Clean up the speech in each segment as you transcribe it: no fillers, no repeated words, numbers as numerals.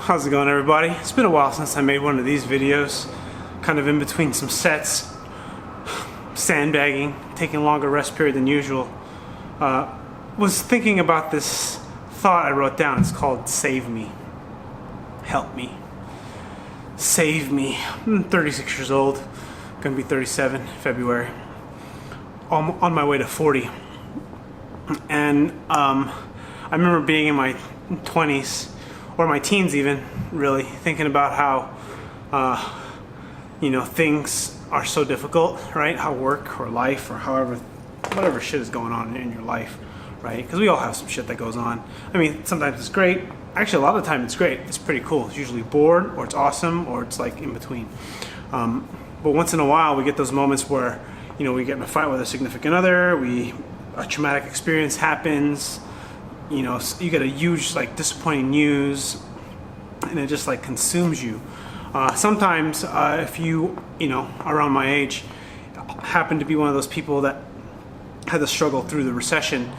How's it going, everybody? It's been a while since I made one of these videos, kind of in between some sets, sandbagging, taking a longer rest period than usual. Was thinking about this thought I wrote down. It's called Save Me. Help me. Save me. I'm 36 years old, gonna be 37 February. On my way to 40. And I remember being in my 20s, or my teens even, really, thinking about how, things are so difficult, right? How work or life or whatever shit is going on in your life, right? Because we all have some shit that goes on. I mean, sometimes it's great. Actually, a lot of the time it's great. It's pretty cool. It's usually bored, or it's awesome, or it's like in between. But once in a while, we get those moments where, we get in a fight with a significant other, a traumatic experience happens, you get a huge, disappointing news, and it just, consumes you. Sometimes, if you, around my age, happen to be one of those people that had to struggle through the recession,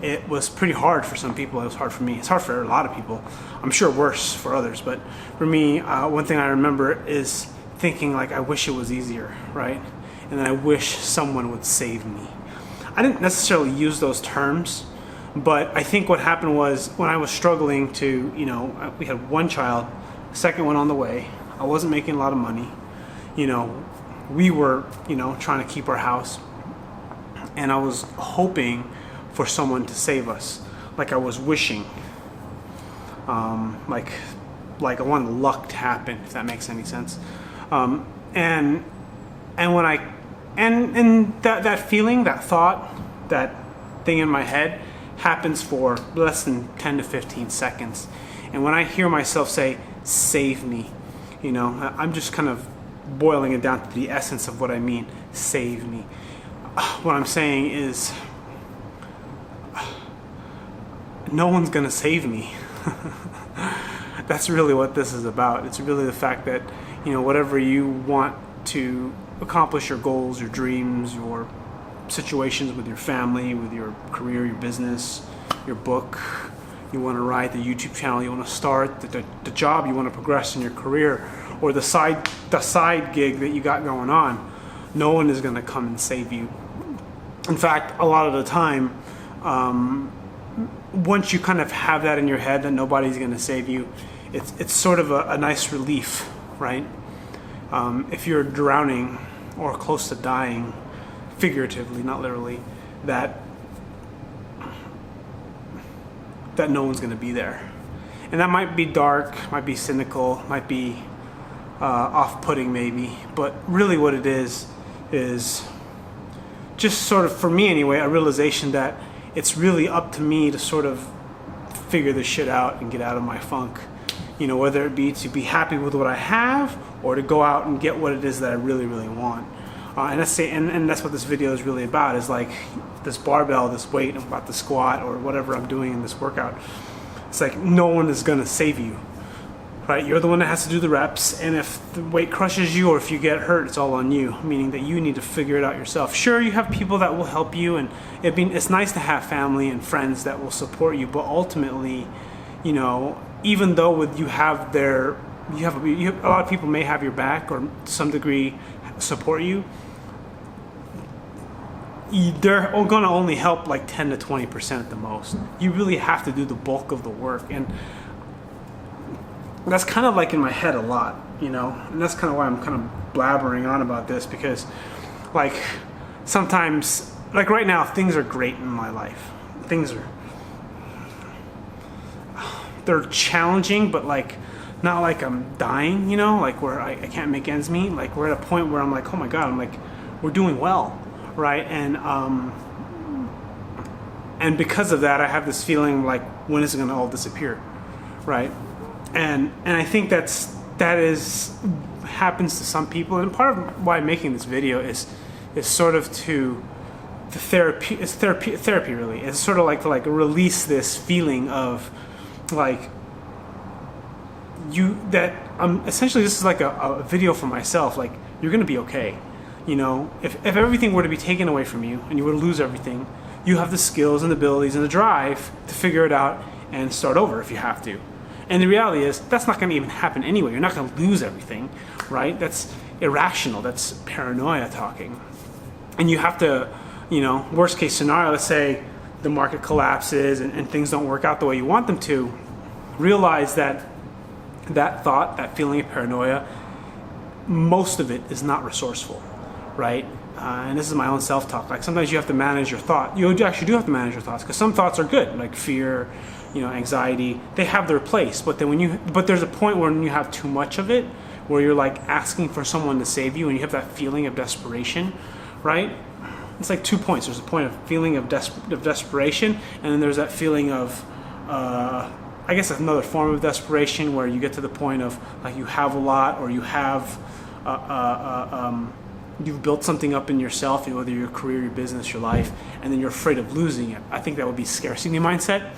it was pretty hard for some people. It was hard for me. It's hard for a lot of people. I'm sure worse for others, but for me, one thing I remember is thinking, I wish it was easier, right? And then I wish someone would save me. I didn't necessarily use those terms, but I think what happened was when I was struggling to, we had one child, second one on the way. I wasn't making a lot of money. We were, trying to keep our house. And I was hoping for someone to save us. I was wishing. Like I wanted luck to happen, if that makes any sense. And when and that feeling, that thought, that thing in my head happens for less than 10 to 15 seconds. And when I hear myself say, save me, I'm just kind of boiling it down to the essence of what I mean, save me. What I'm saying is, no one's gonna save me. That's really what this is about. It's really the fact that, whatever you want to accomplish, your goals, your dreams, your situations with your family, with your career, your business, your book, you want to write, the YouTube channel you want to start, the job you want to progress in your career, or the side gig that you got going on, no one is going to come and save you. In fact, a lot of the time, once you kind of have that in your head that nobody's going to save you, it's sort of a nice relief, right? If you're drowning or close to dying, figuratively, not literally, that no one's going to be there. And that might be dark, might be cynical, might be off-putting maybe, but really what it is just sort of, for me anyway, a realization that it's really up to me to sort of figure this shit out and get out of my funk. Whether it be to be happy with what I have or to go out and get what it is that I really, really want. And that's what this video is really about, is this barbell, this weight, I'm about to squat or whatever I'm doing in this workout. It's no one is gonna save you, right? You're the one that has to do the reps, and if the weight crushes you or if you get hurt, it's all on you, meaning that you need to figure it out yourself. Sure, you have people that will help you, and it's nice to have family and friends that will support you, but ultimately, even though a lot of people may have your back or to some degree support you, they're going to only help 10 to 20% at the most. You really have to do the bulk of the work, and that's kind of in my head a lot, and that's kind of why I'm kind of blabbering on about this, because sometimes, right now, things are great in my life. They're challenging, but not I'm dying, where I can't make ends meet. We're at a point where I'm oh my God, we're doing well, right? And because of that, I have this feeling when is it going to all disappear, right? And I think that happens to some people, and part of why I'm making this video is sort of therapy really. It's sort of to release this feeling of essentially this is a video for myself. You're gonna be okay. If everything were to be taken away from you and you were to lose everything, you have the skills and the abilities and the drive to figure it out and start over if you have to. And the reality is, that's not going to even happen anyway. You're not going to lose everything, right? That's irrational. That's paranoia talking. And you have to, worst case scenario, let's say the market collapses and things don't work out the way you want them to, realize that thought, that feeling of paranoia, most of it is not resourceful, right? And this is my own self-talk. Like sometimes you have to manage your thought. You actually do have to manage your thoughts because some thoughts are good, like fear, anxiety. They have their place, but then but there's a point when you have too much of it, where you're like asking for someone to save you, and you have that feeling of desperation, right? It's like 2 points. There's a point of feeling of desperation, and then there's that feeling of, I guess, another form of desperation where you get to the point of like you have a lot, or you have. You've built something up in yourself, whether your career, your business, your life, and then you're afraid of losing it. I think that would be scarcity mindset,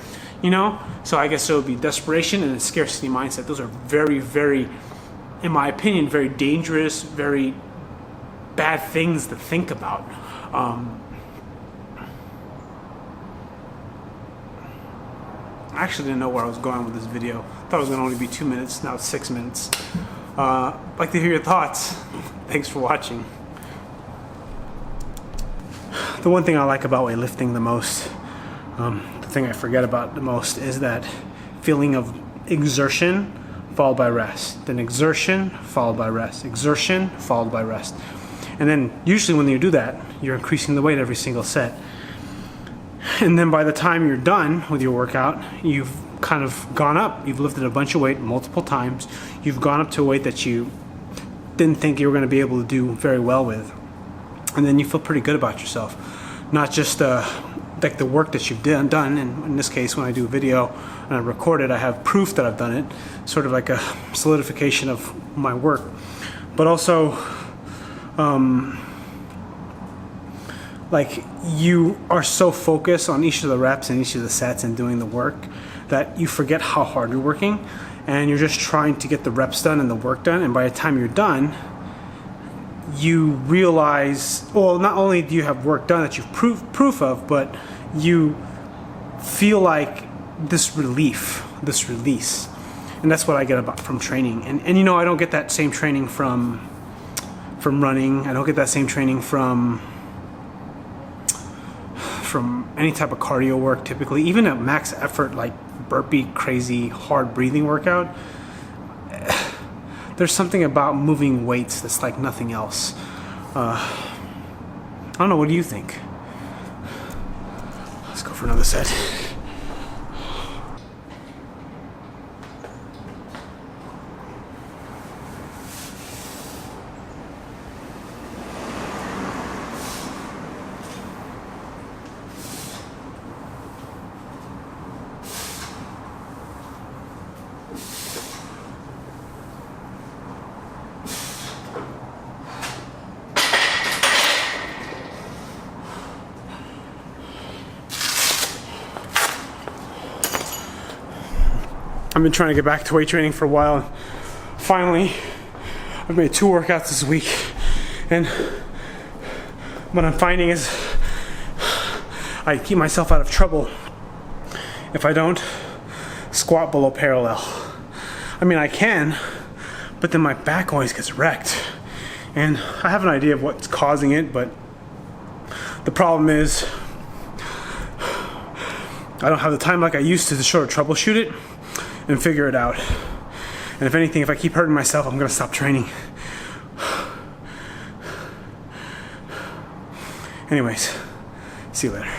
So I guess it would be desperation and then scarcity mindset. Those are very, very, in my opinion, very dangerous, very bad things to think about. I actually didn't know where I was going with this video. I thought it was going to only be 2 minutes. Now it's 6 minutes. I'd like to hear your thoughts. Thanks for watching. The one thing I like about weightlifting the most, the thing I forget about the most, is that feeling of exertion followed by rest. Then exertion followed by rest. Exertion followed by rest. And then usually when you do that, you're increasing the weight every single set. And then by the time you're done with your workout, you've kind of gone up. You've lifted a bunch of weight multiple times. You've gone up to a weight that you didn't think you were going to be able to do very well with. And then you feel pretty good about yourself. Not just like the work that you've done, and in this case, when I do a video and I record it, I have proof that I've done it, sort of like a solidification of my work. But also, like you are so focused on each of the reps and each of the sets and doing the work that you forget how hard you're working, and you're just trying to get the reps done and the work done. And by the time you're done, you realize, well, not only do you have work done that you've proof of, but you feel like this relief, this release. And that's what I get from training. And I don't get that same training from running. I don't get that same training from any type of cardio work typically. Even a max effort like burpee, crazy, hard breathing workout, there's something about moving weights that's like nothing else. I don't know, what do you think? Let's go for another set. I've been trying to get back to weight training for a while. Finally, I've made 2 workouts this week, and what I'm finding is I keep myself out of trouble if I don't squat below parallel. I mean, I can, but then my back always gets wrecked, and I have an idea of what's causing it, but the problem is I don't have the time like I used to sort of troubleshoot it and figure it out. And if anything, if I keep hurting myself, I'm gonna stop training. Anyways, see you later.